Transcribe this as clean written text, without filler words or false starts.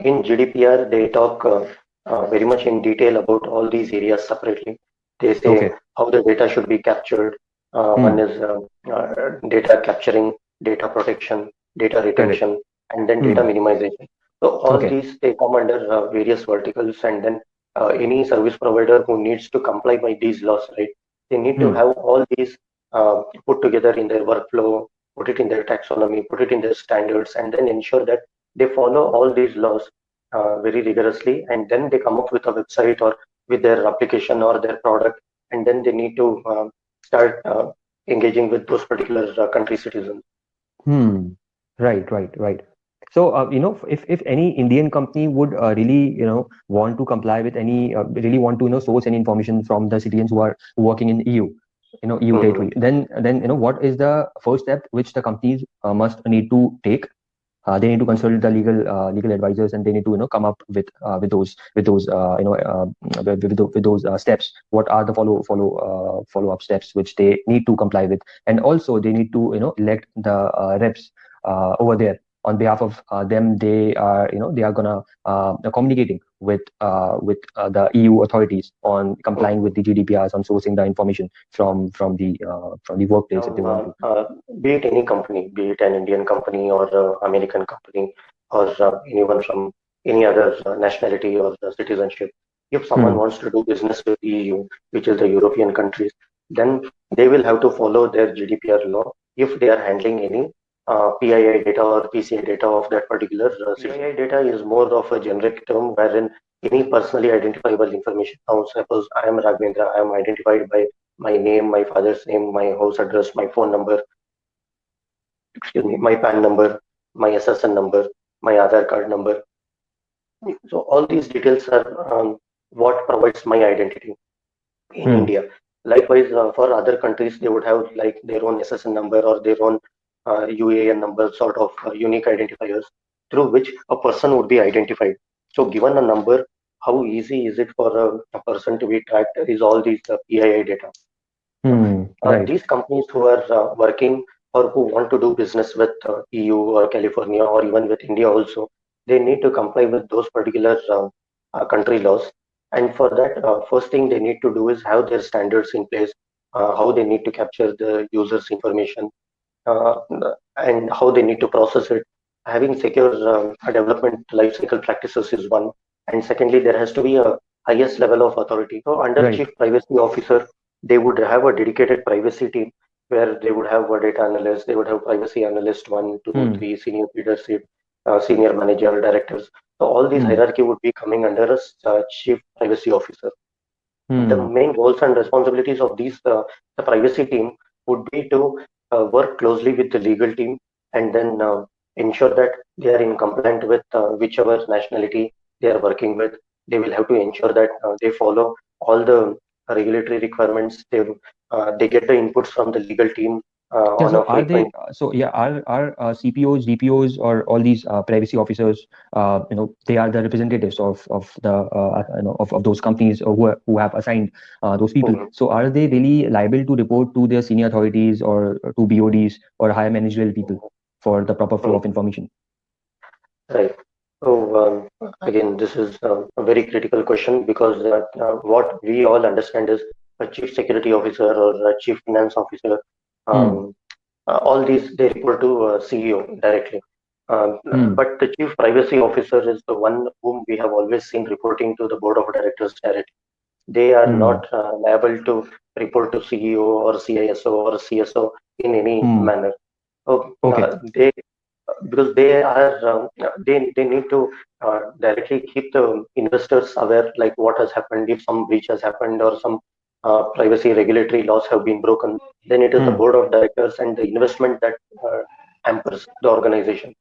in GDPR, they talk very much in detail about all these areas separately. They say Okay. how the data should be captured. One Hmm. is data capturing, data protection, data Correct. retention, and then data Hmm. minimization. So all Okay. these they come under various verticals, and then any service provider who needs to comply by these laws, right? They need to Hmm. have all these put together in their workflow, put it in their taxonomy, put it in their standards, and then ensure that they follow all these laws very rigorously, and then they come up with a website or with their application or their product, and then they need to start engaging with those particular country citizens. Hmm. Right, right, right. So, if any Indian company would really, want to comply with any, really want to, source any information from the citizens who are working in EU, EU Mhm. territory, then, what is the first step which the companies must need to take? They need to consult the legal advisors, and they need to, come up with those steps. What are the follow up steps which they need to comply with, and also they need to, elect the reps over there on behalf of them. They are gonna communicating with the EU authorities on complying Mhm. with the GDPRs, on sourcing the information from the workplace if they want Now, to. be it any company, be it an Indian company or American company or anyone from any other nationality or citizenship, if someone Hmm. wants to do business with EU, which is the European countries, then they will have to follow their GDPR law if they are handling any PII data or PCI data of that particular PII data is more of a generic term wherein any personally identifiable information. Now, suppose I am Raghavendra, I am identified by my name, my father's name, my house address, my phone number, excuse me, my PAN number, my SSN number, my Aadhaar card number. So all these details are what provides my identity in Hmm. India. Likewise, for other countries, they would have like their own SSN number or their own UAN number, sort of unique identifiers through which a person would be identified. So, given a number, how easy is it for a person to be tracked? Is all these PII data? Hmm. Right. These companies who are working or who want to do business with EU or California or even with India also, they need to comply with those particular country laws. And for that, first thing they need to do is have their standards in place, how they need to capture the user's information, uh, and how they need to process it. Having secure development lifecycle practices is one. And secondly, there has to be a highest level of authority. So, under Right. Chief Privacy Officer, they would have a dedicated privacy team where they would have a data analyst, they would have privacy analyst one, two, Hmm. three, senior leadership, senior manager, directors. So, all these Hmm. hierarchy would be coming under a Chief Privacy Officer. The Hmm. main roles and responsibilities of these the privacy team would be to work closely with the legal team and then ensure that they are in compliant with whichever nationality they are working with. They will have to ensure that they follow all the regulatory requirements. They get the inputs from the legal team Yeah, on so a are they, frequent. are CPOs, DPOs, or all these privacy officers, they are the representatives of the, of those companies who have assigned those people. Mhm. So are they really liable to report to their senior authorities or to BODs or higher managerial people for the proper flow of Mhm. information? Right. So again, this is a very critical question because what we all understand is a chief security officer or a chief finance officer. Hmm. Um, all these they report to CEO directly. Hmm. But the chief privacy officer is the one whom we have always seen reporting to the board of directors directly. They are Hmm. not liable to report to CEO or CISO or CSO in any Hmm. manner. So Okay. they because they are they need to directly keep the investors aware like what has happened if some breach has happened or some privacy regulatory laws have been broken, then it is the Hmm. board of directors and the investment that hampers the organization.